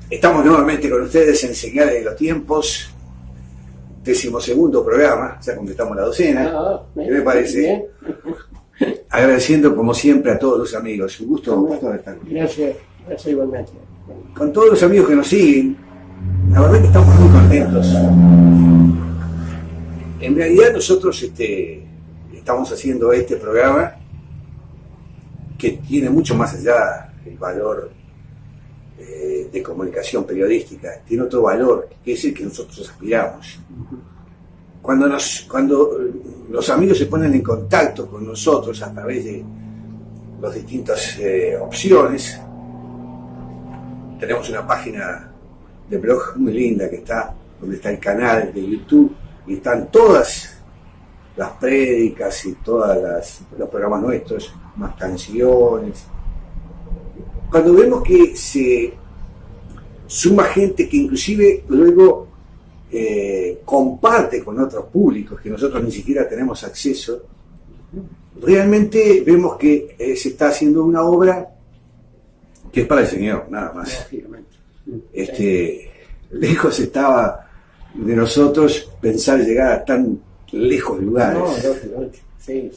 Estamos nuevamente con ustedes en Señales de los Tiempos, 12º programa, ya completamos la docena. ¿Qué me parece? Bien. Agradeciendo como siempre a todos los amigos. Un gusto estar con Gracias igualmente. Con todos los amigos que nos siguen, la verdad que estamos muy contentos. En realidad nosotros estamos haciendo este programa que tiene mucho más allá el valor de comunicación periodística, tiene otro valor, que es el que nosotros aspiramos. Cuando los amigos se ponen en contacto con nosotros a través de las distintas opciones, tenemos una página de blog muy linda donde está el canal de YouTube y están todas las prédicas y todos los programas nuestros, más canciones. Cuando vemos que se suma gente que inclusive luego comparte con otros públicos que nosotros ni siquiera tenemos acceso, realmente vemos que se está haciendo una obra que es para el Señor, nada más. Lejos estaba de nosotros pensar llegar a tan lejos lugares. No, sí.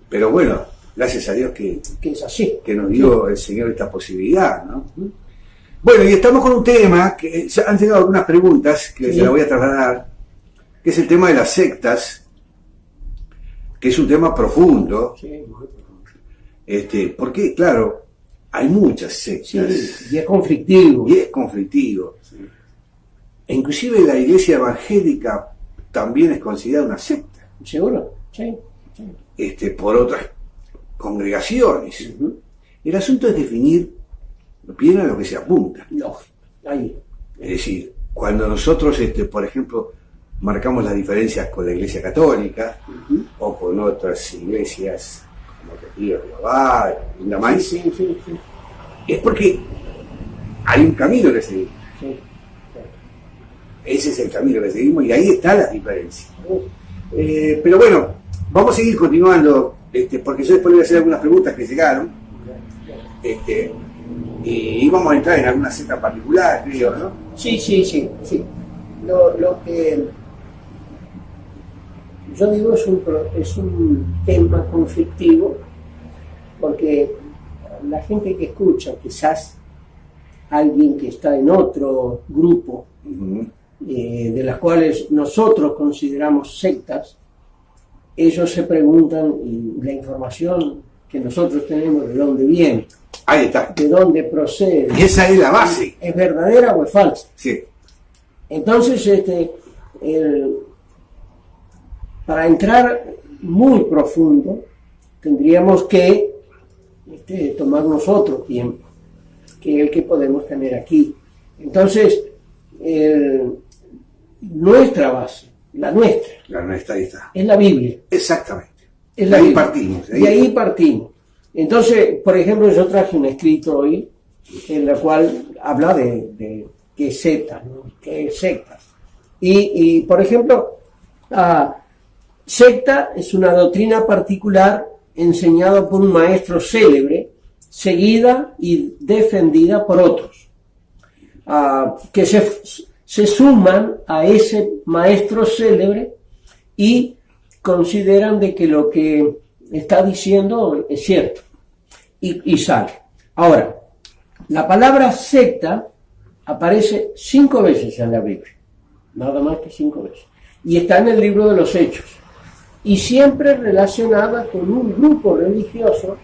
Pero bueno, gracias a Dios que es así, que nos dio el Señor esta posibilidad, ¿no? Bueno, y estamos con un tema que han llegado algunas preguntas que se las voy a trasladar, que es el tema de las sectas, que es un tema profundo. Sí, muy profundo. Porque, claro, hay muchas sectas. Sí, y es conflictivo. Sí. E inclusive la iglesia evangélica también es considerada una secta. ¿Seguro? Sí. Por otras congregaciones. Uh-huh. El asunto es definir bien a lo que se apunta. No, ahí. Es decir, cuando nosotros, por ejemplo, marcamos las diferencias con la Iglesia Católica, uh-huh, o con otras iglesias como Testigo de Jehová y la más, Sí. es porque hay un camino que seguir. Sí. Ese es el camino que seguimos y ahí está la diferencia. Pero bueno, vamos a seguir continuando, porque yo después le voy a hacer algunas preguntas que llegaron, y vamos a entrar en alguna secta particular, creo, ¿no? Sí. Lo que yo digo es un tema conflictivo, porque la gente que escucha, quizás alguien que está en otro grupo, uh-huh, de las cuales nosotros consideramos sectas, ellos se preguntan, y la información que nosotros tenemos, ¿de dónde viene? Ahí está. ¿De dónde procede? Y esa es la base. ¿Es verdadera o es falsa? Sí. Entonces, para entrar muy profundo, tendríamos que tomarnos otro tiempo, que el que podemos tener aquí. Entonces, nuestra base, la nuestra, ahí está, es la Biblia. Exactamente. Es de ahí partimos. De ahí partimos. Entonces, por ejemplo, yo traje un escrito hoy en el cual habla de qué es secta, ¿no? ¿Qué es secta? Y por ejemplo, secta es una doctrina particular enseñada por un maestro célebre, seguida y defendida por otros, que se suman a ese maestro célebre y consideran de que lo que está diciendo es cierto y sale. Ahora, la palabra secta aparece 5 veces en la Biblia, nada más que 5 veces, y está en el libro de los Hechos, y siempre relacionada con un grupo religioso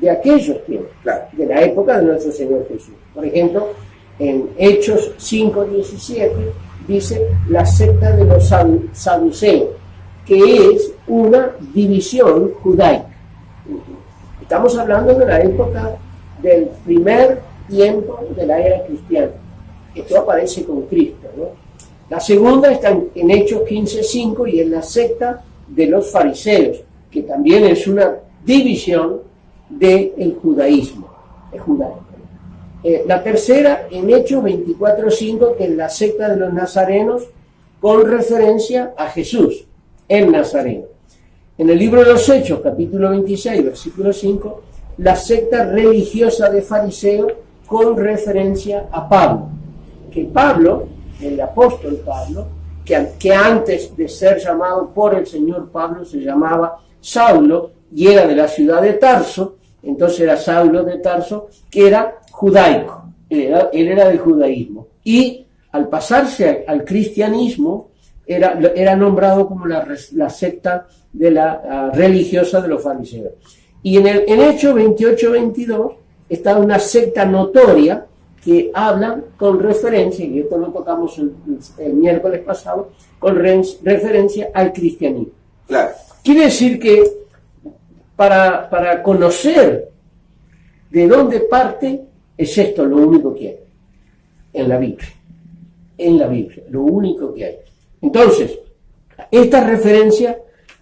de aquellos tiempos, de la época de nuestro Señor Jesús. Por ejemplo, en Hechos 5:17 dice la secta de los saduceos, que es una división judaica. Estamos hablando de la época del primer tiempo de la era cristiana. Esto aparece con Cristo, ¿no? La segunda está en Hechos 15:5 y es la secta de los fariseos, que también es una división del judaísmo, el judaico. La tercera en Hechos 24:5, que es la secta de los nazarenos, con referencia a Jesús, el Nazareno. En el libro de los Hechos, capítulo 26, versículo 5, la secta religiosa de fariseos, con referencia a Pablo. Que Pablo, el apóstol Pablo, que antes de ser llamado por el Señor Pablo se llamaba Saulo y era de la ciudad de Tarso, entonces era Saulo de Tarso, que era judaico, él era del judaísmo. Y al pasarse al cristianismo, era nombrado como la secta de la religiosa de los fariseos. Y en Hechos 28-22 está una secta notoria que habla con referencia, y esto lo tocamos el miércoles pasado, con referencia al cristianismo. Claro. Quiere decir que para conocer de dónde parte, es esto lo único que hay en la Biblia. En la Biblia, lo único que hay. Entonces, estas referencias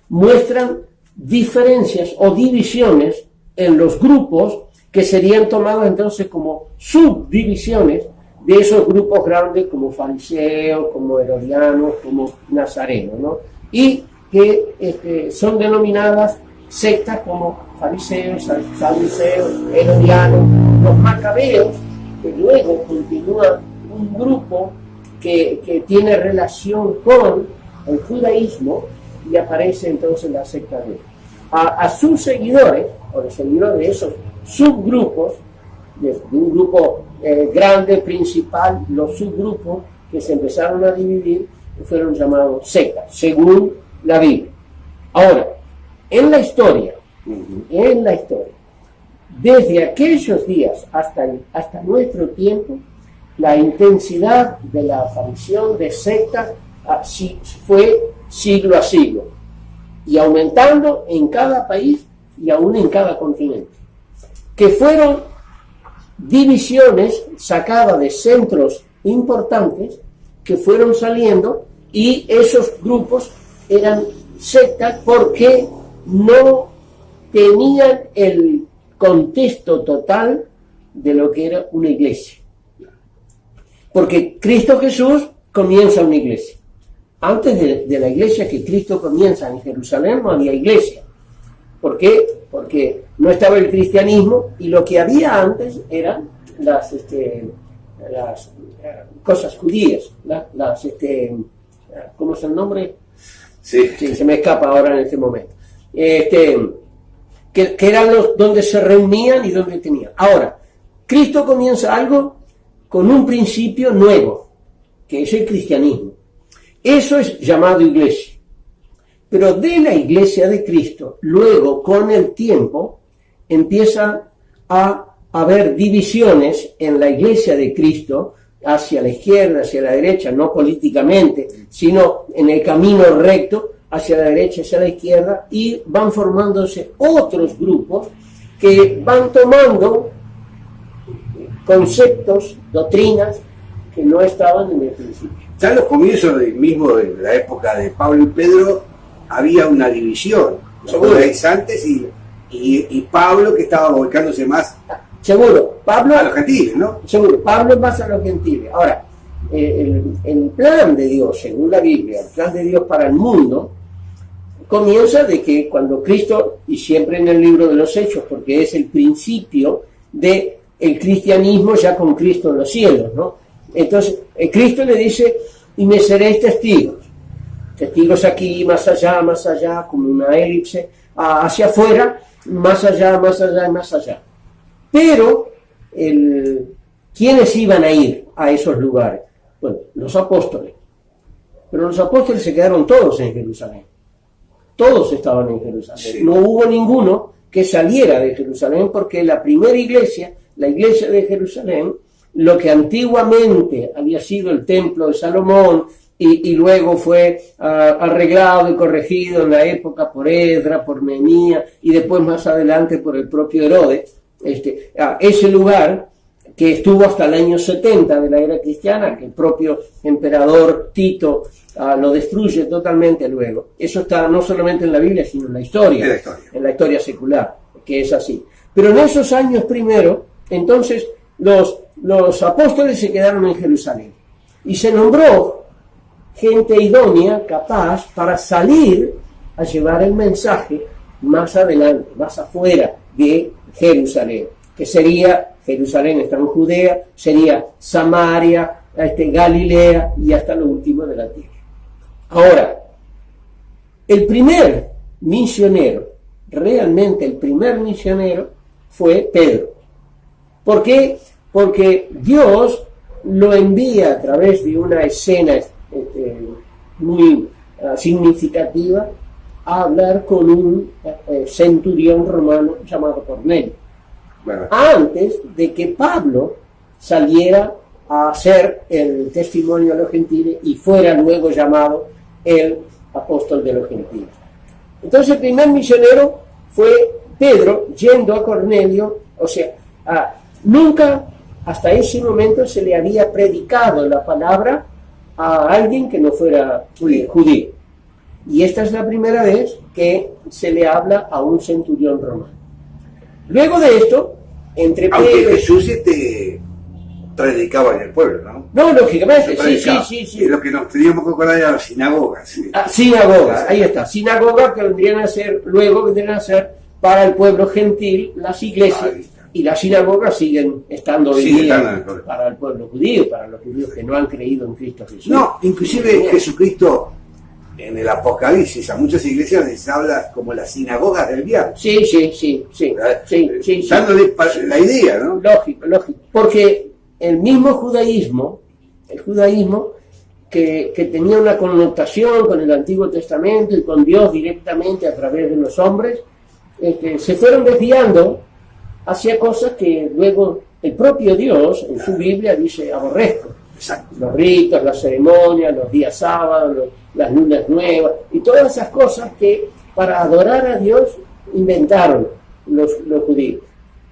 muestran diferencias o divisiones en los grupos que serían tomados entonces como subdivisiones de esos grupos grandes como fariseos, como herodianos, como nazarenos, ¿no? Y que son denominadas sectas como fariseos, saduceos, herodianos, los macabeos, que luego continúa un grupo que tiene relación con el judaísmo y aparece entonces la secta de a sus seguidores, o los seguidores de esos subgrupos, de un grupo grande, principal, los subgrupos que se empezaron a dividir fueron llamados sectas, según la Biblia. Ahora, en la historia, desde aquellos días hasta nuestro tiempo, la intensidad de la aparición de sectas fue siglo a siglo, y aumentando en cada país y aún en cada continente, que fueron divisiones sacadas de centros importantes que fueron saliendo, y esos grupos eran sectas porque no tenían el contexto total de lo que era una iglesia. Porque Cristo Jesús comienza una iglesia. Antes de la iglesia que Cristo comienza en Jerusalén no había iglesia. ¿Por qué? Porque no estaba el cristianismo, y lo que había antes eran las cosas judías, ¿cómo es el nombre? Sí, se me escapa ahora en este momento. Que eran los donde se reunían y donde tenían. Ahora, Cristo comienza algo con un principio nuevo, que es el cristianismo. Eso es llamado iglesia. Pero de la iglesia de Cristo, luego con el tiempo, empiezan a haber divisiones en la iglesia de Cristo, hacia la izquierda, hacia la derecha, no políticamente, sino en el camino recto, hacia la derecha, hacia la izquierda, y van formándose otros grupos que van tomando conceptos, doctrinas que no estaban en el principio. Ya en los comienzos mismo de la época de Pablo y Pedro había una división, los judaizantes y Pablo, que estaba volcándose más seguro, Pablo, a los gentiles, ¿no? Seguro, Pablo es más a los gentiles. Ahora, el plan de Dios, según la Biblia, el plan de Dios para el mundo, comienza de que cuando Cristo, y siempre en el libro de los Hechos, porque es el principio de el cristianismo ya con Cristo en los cielos, ¿no? Entonces, Cristo le dice, y me seréis testigos. Testigos aquí, más allá, como una elipse, hacia afuera, más allá, y más allá. Pero, ¿quiénes iban a ir a esos lugares? Bueno, los apóstoles. Pero los apóstoles se quedaron todos en Jerusalén. Todos estaban en Jerusalén. Sí. No hubo ninguno que saliera de Jerusalén, porque la primera iglesia, la iglesia de Jerusalén, lo que antiguamente había sido el templo de Salomón, y luego fue arreglado y corregido en la época por Esdras, por Nehemías, y después más adelante por el propio Herodes, ese lugar que estuvo hasta el año 70 de la era cristiana, que el propio emperador Tito lo destruye totalmente luego. Eso está no solamente en la Biblia, sino en la historia secular, que es así. Pero en esos años primero, entonces, los apóstoles se quedaron en Jerusalén, y se nombró gente idónea, capaz, para salir a llevar el mensaje más adelante, más afuera de Jerusalén, que sería Jerusalén está en Judea, sería Samaria, Galilea y hasta lo último de la tierra. Ahora, el primer misionero, realmente el primer misionero, fue Pedro. ¿Por qué? Porque Dios lo envía a través de una escena muy significativa a hablar con un centurión romano llamado Cornelio. Bueno, Antes de que Pablo saliera a hacer el testimonio de los gentiles y fuera luego llamado el apóstol de los gentiles. Entonces el primer misionero fue Pedro yendo a Cornelio, o sea, nunca hasta ese momento se le había predicado la palabra a alguien que no fuera judío. Y esta es la primera vez que se le habla a un centurión romano. Luego de esto, entre aunque Pedro... Jesús predicaba en el pueblo, ¿no? No, lógicamente, Sí. sí. Y lo que nos teníamos que acordar era las sinagogas. Sí. Sinagogas, ahí está. Sinagogas que luego vendrían a ser para el pueblo gentil las iglesias. Y las sinagogas siguen estando hoy día para el pueblo judío, para los judíos que no han creído en Cristo Jesús. No, inclusive Jesucristo en el Apocalipsis a muchas iglesias les habla como las sinagogas del diablo. Sí. Dándole la idea, ¿no? Lógico. Porque el mismo judaísmo, que tenía una connotación con el Antiguo Testamento y con Dios directamente a través de los hombres, se fueron desviando hacia cosas que luego el propio Dios en su Biblia dice aborrezco. Exacto. Los ritos, las ceremonias, los días sábados, las lunas nuevas y todas esas cosas que para adorar a Dios inventaron los judíos.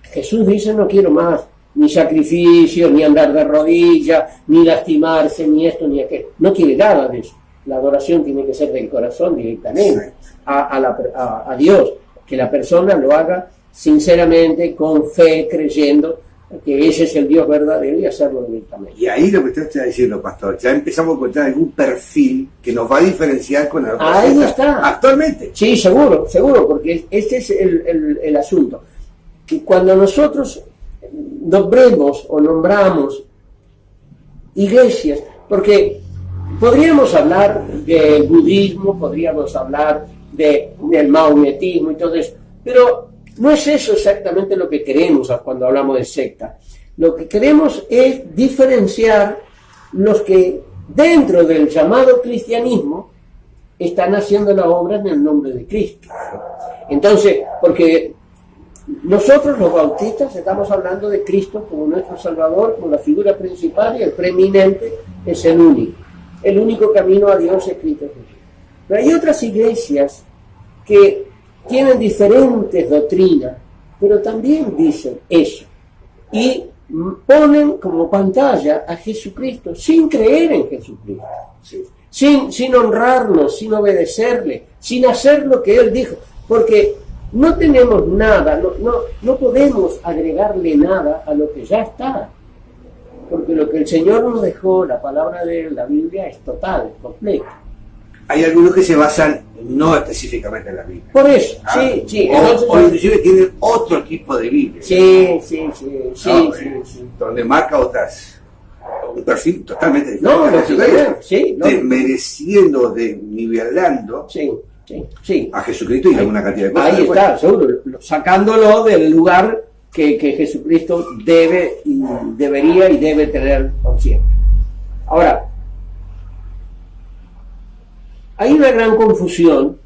Jesús dice: no quiero más ni sacrificios, ni andar de rodillas, ni lastimarse, ni esto, ni aquello. No quiere nada de eso. La adoración tiene que ser del corazón directamente a Dios, que la persona lo haga sinceramente, con fe, creyendo que ese es el Dios verdadero y hacerlo directamente. Y ahí lo que usted está diciendo, pastor, ya empezamos a encontrar algún perfil que nos va a diferenciar con la otra. Ahí está. Actualmente. Sí, seguro, porque este es el asunto. Que cuando nosotros nombramos iglesias, porque podríamos hablar del budismo, podríamos hablar del maometismo y todo eso, pero no es eso exactamente lo que queremos cuando hablamos de secta. Lo que queremos es diferenciar los que dentro del llamado cristianismo están haciendo la obra en el nombre de Cristo. Entonces, porque nosotros los bautistas estamos hablando de Cristo como nuestro Salvador, como la figura principal, y el preeminente es el único camino a Dios es Cristo Jesús. Pero hay otras iglesias que tienen diferentes doctrinas, pero también dicen eso. Y ponen como pantalla a Jesucristo sin creer en Jesucristo. Sin honrarlo, sin obedecerle, sin hacer lo que Él dijo. Porque no tenemos nada, no podemos agregarle nada a lo que ya está. Porque lo que el Señor nos dejó, la palabra de Él, la Biblia, es total, es completa. Hay algunos que se basan no específicamente en la Biblia. Por eso, sí. O inclusive tienen otro tipo de Biblia. Sí. Donde marca un perfil totalmente diferente. Desmereciendo, desnivelando a Jesucristo y alguna cantidad de cosas. Ahí está, seguro, sacándolo del lugar que Jesucristo debería y debe tener por siempre. Ahora, hay una gran confusión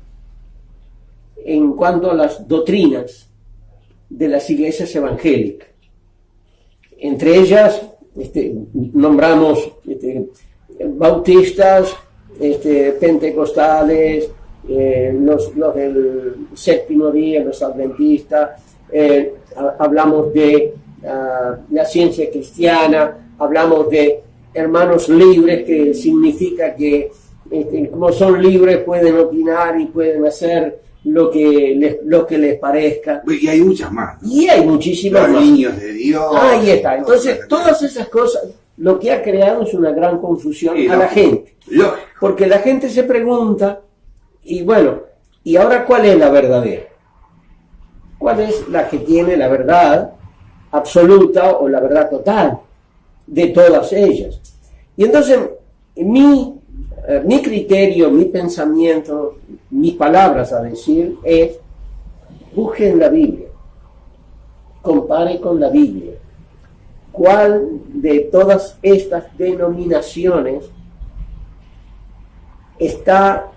en cuanto a las doctrinas de las iglesias evangélicas. Entre ellas, nombramos bautistas, pentecostales, los del séptimo día, los adventistas, hablamos de la ciencia cristiana, hablamos de hermanos libres, que significa que como son libres pueden opinar y pueden hacer lo que les parezca. Y hay muchas más, ¿no? Y hay muchísimas los más. niños de Dios. Ahí está. Entonces, todas esas cosas, lo que ha creado es una gran confusión a la gente. Lógico. Porque la gente se pregunta, y bueno, ¿y ahora cuál es la verdadera? ¿Cuál es la que tiene la verdad absoluta o la verdad total de todas ellas. Y entonces mi criterio, mi pensamiento, mis palabras a decir es: busquen la Biblia, compare con la Biblia. ¿Cuál de todas estas denominaciones está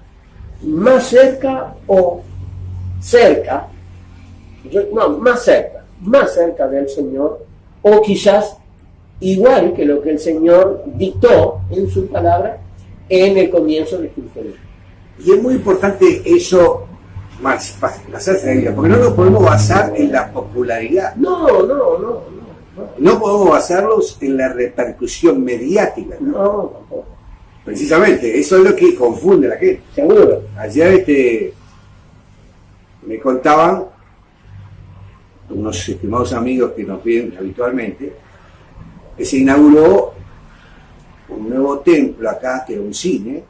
más cerca o cerca, más cerca del Señor, o quizás igual que lo que el Señor dictó en su palabra en el comienzo del cristianismo? Y es muy importante eso, más basarse en la Biblia, porque no nos podemos basar en la popularidad. No. No podemos basarlos en la repercusión mediática. No, tampoco. Precisamente, eso es lo que confunde a la gente. Seguro. Ayer me contaban unos estimados amigos que nos ven habitualmente que se inauguró un nuevo templo acá, que era un cine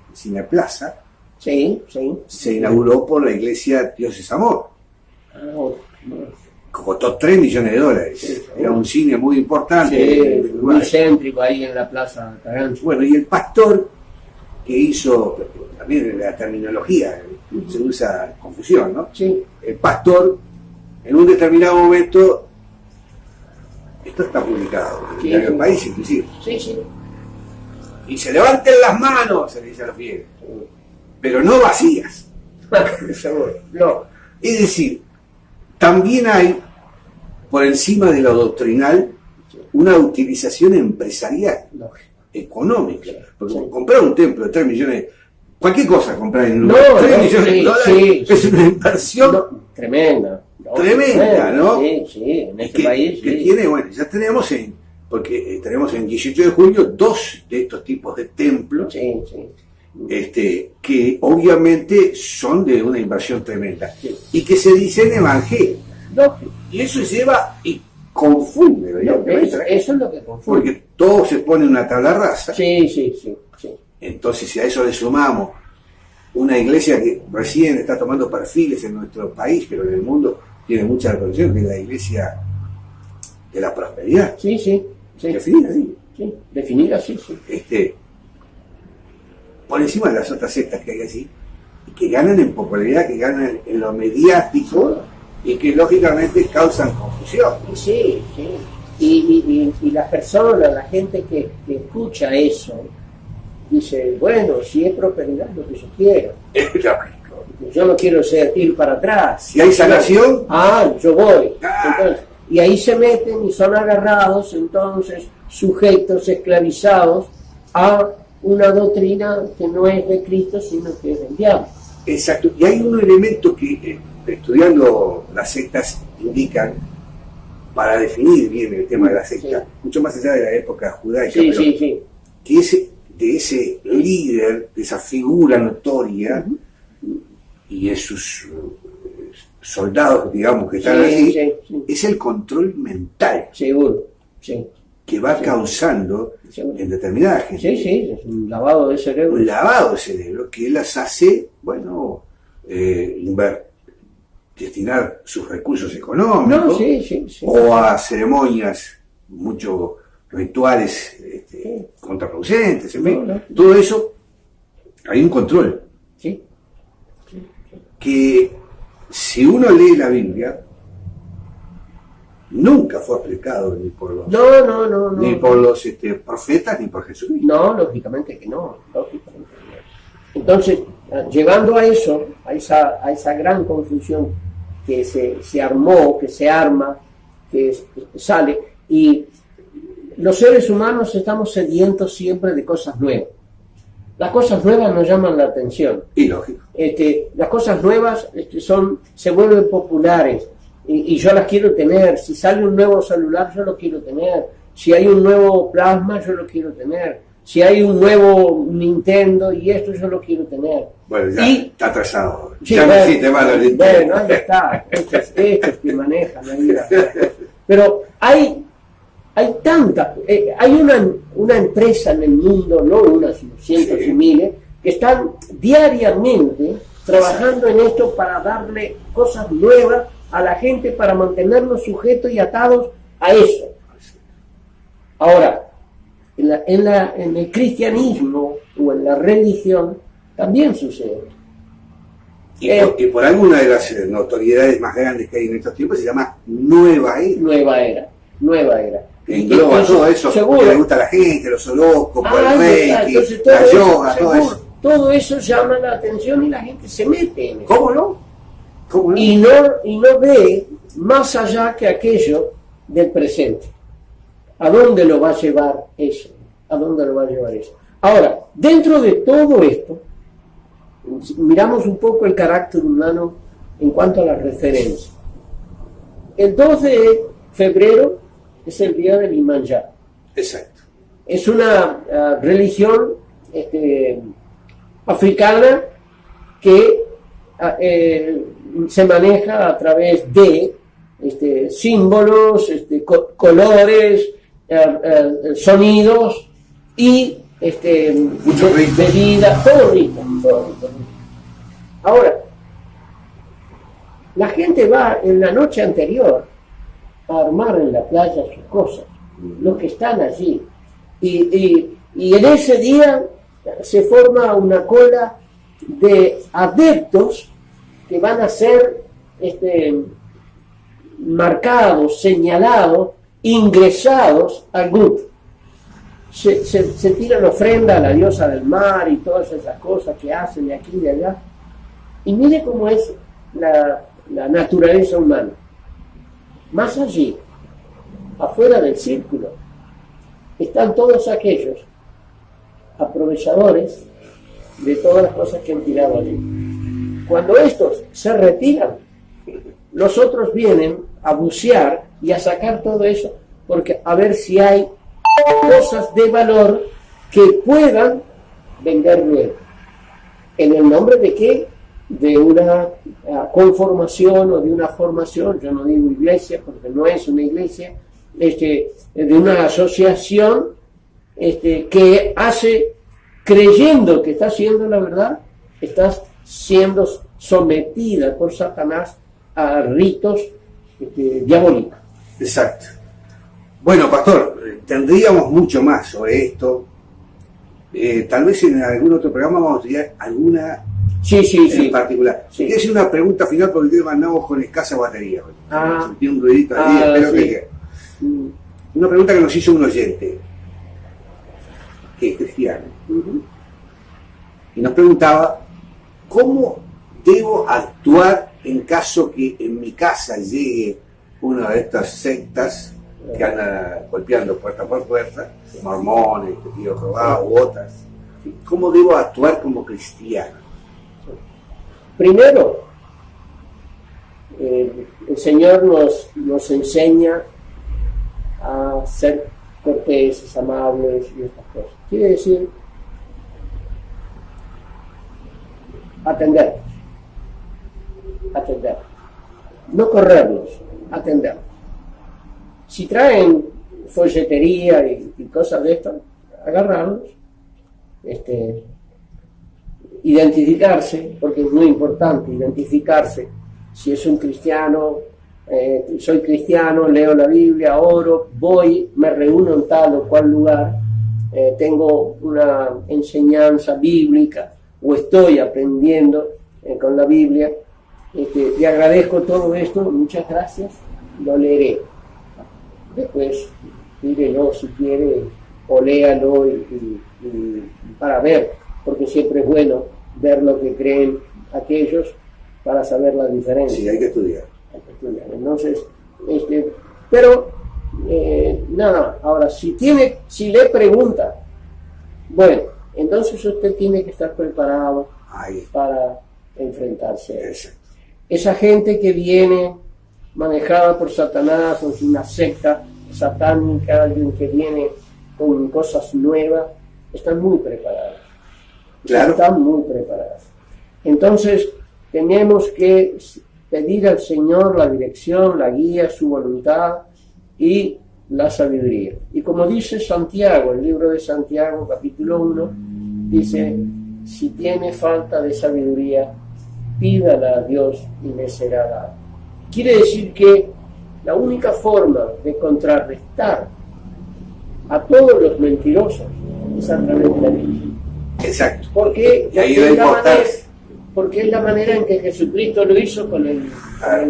Plaza. Sí. Se inauguró por la iglesia Dios es Amor. No. Costó $3 millones. Sí. Era un cine muy importante. Sí, muy céntrico ahí en la Plaza Carranza. Bueno, y el pastor que hizo, también en la terminología se usa confusión, ¿no? Sí. El pastor, en un determinado momento, esto está publicado en el país inclusive. Sí. Y se levanten las manos, se le dice a los fieles, pero no vacías. Seguro. No. Es decir, también hay, por encima de lo doctrinal, una utilización empresarial, económica. Porque comprar un templo de 3 millones, cualquier cosa comprar en un lugar, 3 millones de dólares, es una inversión tremenda. Tremenda, ¿no? Sí, en este país. Que tiene, bueno, ya tenemos porque tenemos en 18 de julio 2 de estos tipos de templos. Sí. Que obviamente son de una inversión tremenda y que se dicen evangelios. Y eso lleva y confunde, eso es lo que confunde. Porque todo se pone en una tabla rasa. Sí. Entonces, si a eso le sumamos una iglesia que recién está tomando perfiles en nuestro país, pero en el mundo tiene mucha reconocimiento, que es la iglesia de la prosperidad. Sí. Definida así. Sí, definida así, sí. Por encima de las otras sectas que hay así, y que ganan en popularidad, que ganan en lo mediático, y que lógicamente causan confusión. Sí. Y las personas, la gente que escucha eso, dice: bueno, si es prosperidad, lo que yo quiero. Es lógico. Yo no quiero ir para atrás. Si hay sanación, yo voy. Entonces, y ahí se meten y son agarrados, entonces, sujetos, esclavizados a una doctrina que no es de Cristo, sino que es del diablo. Exacto. Y hay un elemento que, estudiando las sectas, indican, para definir bien el tema de la secta, mucho más allá de la época judaica, que de ese líder, de esa figura notoria, y de sus soldados, digamos, que están allí, es el control mental. Seguro, sí. Que va causando en determinada gente. Sí, es un lavado de cerebro. Un lavado de cerebro que las hace, destinar sus recursos económicos o a ceremonias, muchos rituales contraproducentes, en fin. Todo eso, hay un control. Sí. Que si uno lee la Biblia, nunca fue aplicado ni por los ni por los profetas ni por Jesucristo. No, lógicamente que no. Entonces, llegando a eso, a esa gran confusión que se armó, que se arma, que sale, y los seres humanos estamos sedientos siempre de cosas nuevas. Las cosas nuevas nos llaman la atención. Y lógico. Las cosas nuevas se vuelven populares. Y yo las quiero tener. Si sale un nuevo celular, yo lo quiero tener. Si hay un nuevo plasma, yo lo quiero tener. Si hay un nuevo Nintendo y esto, yo lo quiero tener. Bueno, ya está atrasado. Sí, ya necesite más los Nintendo. Bueno, ahí está. Estos que manejan la vida. Pero hay tantas. Hay una empresa en el mundo, no unas, sino cientos y miles, que están diariamente trabajando en esto para darle cosas nuevas a la gente, para mantenerlos sujetos y atados a eso. Ahora, en el cristianismo o en la religión también sucede. Y por alguna de las notoriedades más grandes que hay en estos tiempos se llama Nueva Era. Nueva Era. Que engloba todo eso, seguro, que le gusta a la gente, los horóscopos, el reiki, entonces, la eso, yoga, seguro, todo eso. todo eso llama la atención y la gente se mete en eso. ¿Cómo no? ¿Cómo no? Y no ve más allá que aquello del presente. ¿A dónde lo va a llevar eso? ¿A dónde lo va a llevar eso? Ahora, dentro de todo esto, miramos un poco el carácter humano en cuanto a la referencia. El 2 de febrero es el día del Iemanjá. Exacto. Es una religión africana que se maneja a través de símbolos, colores, sonidos y bebidas, todo rico. Ahora, la gente va en la noche anterior a armar en la playa sus cosas, los que están allí, y en ese día se forma una cola de adeptos que van a ser marcados, señalados, ingresados al grupo. Se tiran ofrenda a la diosa del mar y todas esas cosas que hacen de aquí y de allá. Y mire cómo es la naturaleza humana. Más allí, afuera del círculo, están todos aquellos aprovechadores de todas las cosas que han tirado allí. Cuando estos se retiran, los otros vienen a bucear y a sacar todo eso, porque a ver si hay cosas de valor que puedan vender luego. ¿En el nombre de qué? De una conformación o de una formación, yo no digo iglesia porque no es una iglesia, de una asociación que hace, creyendo que está haciendo la verdad, está siendo sometida por Satanás a ritos diabólicos. Exacto. Bueno, pastor, tendríamos mucho más sobre esto. Tal vez en algún otro programa vamos a tener alguna en particular. Sí. Quiero hacer una pregunta final porque hoy mandamos con escasa batería. Sentí un ruidito ahí, espero sí. que... Una pregunta que nos hizo un oyente, que es cristiano, y nos preguntaba, ¿cómo debo actuar en caso que en mi casa llegue una de estas sectas que andan golpeando puerta por puerta, mormones, testigos de Jehová u otras? ¿Cómo debo actuar como cristiano? Primero, el Señor nos enseña a ser corteses, amables y estas cosas. Quiere decir atender, no correrlos, atenderlos. Si traen folletería y cosas de esto, agarrarlos, identificarse, porque es muy importante identificarse. Si es un cristiano, soy cristiano, leo la Biblia, oro, voy, me reúno en tal o cual lugar, tengo una enseñanza bíblica o estoy aprendiendo con la Biblia, le agradezco todo esto, muchas gracias, lo leeré. Después, mírelo si quiere o léalo y para ver, porque siempre es bueno ver lo que creen aquellos para saber la diferencia. Sí, hay que estudiar. Entonces, pero nada, ahora si le pregunta, bueno, entonces usted tiene que estar preparado para enfrentarse a eso. Esa gente que viene manejada por Satanás, o una secta satánica, alguien que viene con cosas nuevas, están muy preparadas. Claro. Están muy preparadas. Entonces, tenemos que pedir al Señor la dirección, la guía, su voluntad y la sabiduría. Y como dice Santiago, el libro de Santiago, capítulo 1, dice, si tiene falta de sabiduría, pídala a Dios y le será dada. Quiere decir que la única forma de contrarrestar a todos los mentirosos es a través de la Biblia. Exacto. Porque, Y ahí porque, la es la manera, importancia. porque es la manera en que Jesucristo lo hizo con el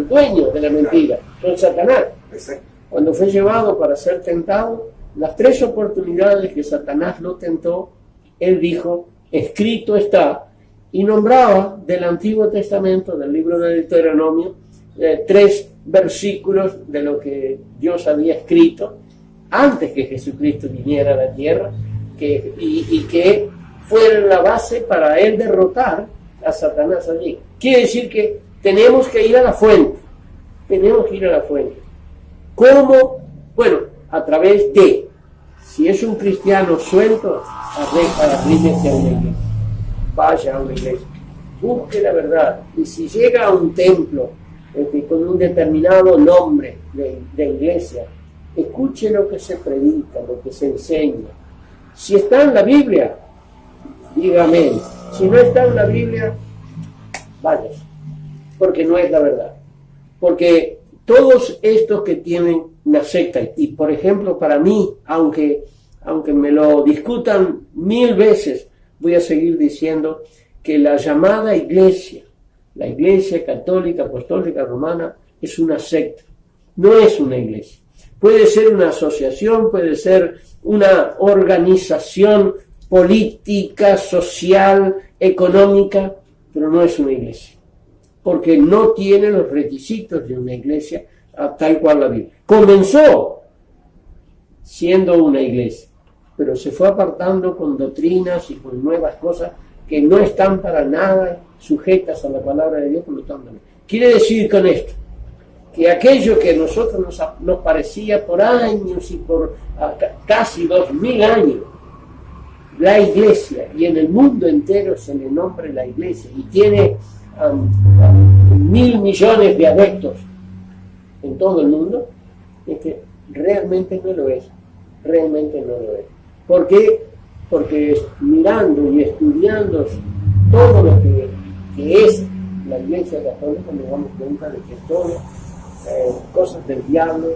dueño de la mentira, con Satanás. Exacto. Cuando fue llevado para ser tentado, las 3 oportunidades que Satanás lo tentó, él dijo, escrito está, y nombraba del Antiguo Testamento, del libro de Deuteronomio, 3 versículos de lo que Dios había escrito antes que Jesucristo viniera a la tierra, y que fueran la base para él derrotar a Satanás allí. Quiere decir que tenemos que ir a la fuente, tenemos que ir a la fuente. ¿Cómo? Bueno, a través de, si es un cristiano suelto, arrímese a una iglesia, vaya a una iglesia, busque la verdad, y si llega a un templo con un determinado nombre de iglesia, escuche lo que se predica, lo que se enseña. Si está en la Biblia, diga amén. Si no está en la Biblia, váyase, porque no es la verdad. Porque todos estos que tienen una secta, y por ejemplo para mí, aunque me lo discutan 1000 veces, voy a seguir diciendo que la llamada iglesia, la iglesia católica, apostólica, romana, es una secta, no es una iglesia. Puede ser una asociación, puede ser una organización política, social, económica, pero no es una iglesia, porque no tiene los requisitos de una iglesia tal cual la Biblia. Comenzó siendo una iglesia, pero se fue apartando con doctrinas y con nuevas cosas que no están para nada sujetas a la palabra de Dios, por lo tanto. Quiere decir con esto que aquello que a nosotros nos parecía por años y por casi 2000 años, la iglesia, y en el mundo entero se le nombra la iglesia, y tiene 1000 millones de adeptos en todo el mundo, es que realmente no lo es, realmente no lo es. ¿Por qué? Porque mirando y estudiando todo lo que es la iglesia católica, nos damos cuenta de que todo cosas del diablo,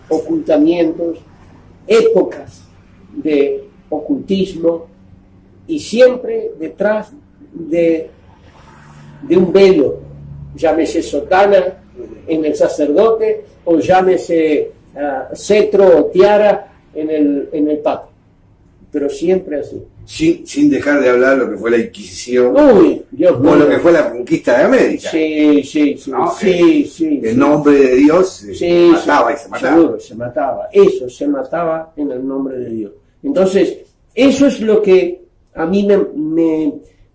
ocultamientos, épocas de ocultismo, y siempre detrás de un velo, llámese sotana en el sacerdote o llámese cetro o tiara en el papa, pero siempre así. Sin dejar de hablar lo que fue la Inquisición, Uy, Dios mío, o lo que fue la conquista de América. Sí, ¿No? sí. En nombre de Dios mataba y se mataba. Seguro, se mataba en el nombre de Dios. Entonces, eso es lo que a mí me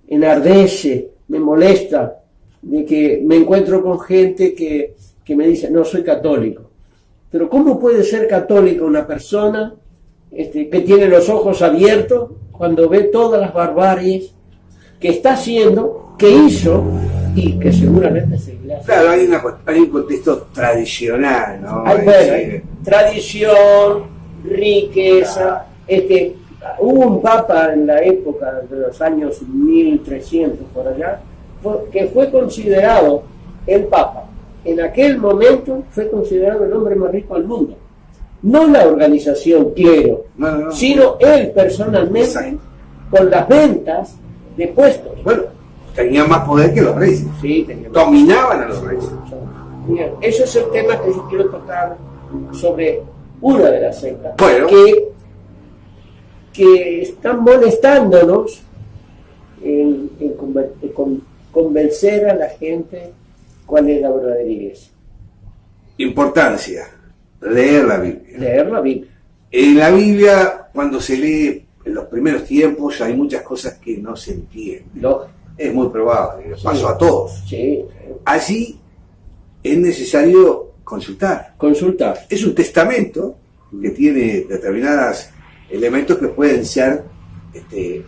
enardece, me molesta, de que me encuentro con gente que me dice, no, soy católico. Pero ¿cómo puede ser católica una persona que tiene los ojos abiertos cuando ve todas las barbaries que está haciendo, que hizo y que seguramente seguirá haciendo? Claro, hay un contexto tradicional, ¿no? Hay tradición, riqueza. Hubo un papa en la época de los años 1300 por allá, que fue considerado el papa. En aquel momento fue considerado el hombre más rico del mundo. No la organización clero, No. sino él personalmente, Exacto. con las ventas de puestos. Bueno, tenía más poder que los reyes. Sí, tenía más. Dominaban a los reyes. Bien, eso es el tema que yo quiero tocar sobre una de las sectas, Bueno. que están molestándonos en convencer a la gente cuál es la verdadera iglesia. Importancia, leer la Biblia. Leer la Biblia. En la Biblia, cuando se lee en los primeros tiempos, hay muchas cosas que no se entienden. Lógico. Es muy probable, Sí. pasó a todos. Sí. Así es necesario consultar. Consultar. Es un testamento que tiene determinados elementos que pueden ser que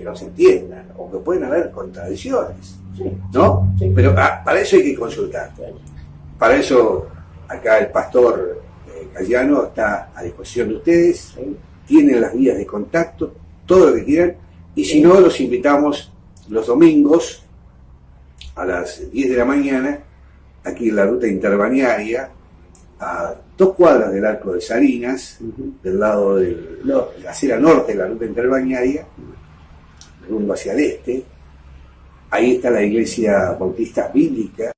no se entiendan, o que pueden haber contradicciones, Sí. ¿no? Sí. Pero para eso hay que consultar. Para eso acá el pastor Cayano está a disposición de ustedes, Sí. tienen las vías de contacto, todo lo que quieran, y si no, los invitamos los domingos a las 10 de la mañana, aquí en la ruta interbalnearia, a 2 cuadras del Arco de Salinas, del lado de la acera norte de la ruta interbalnearia, rumbo hacia el este. Ahí está la iglesia bautista bíblica.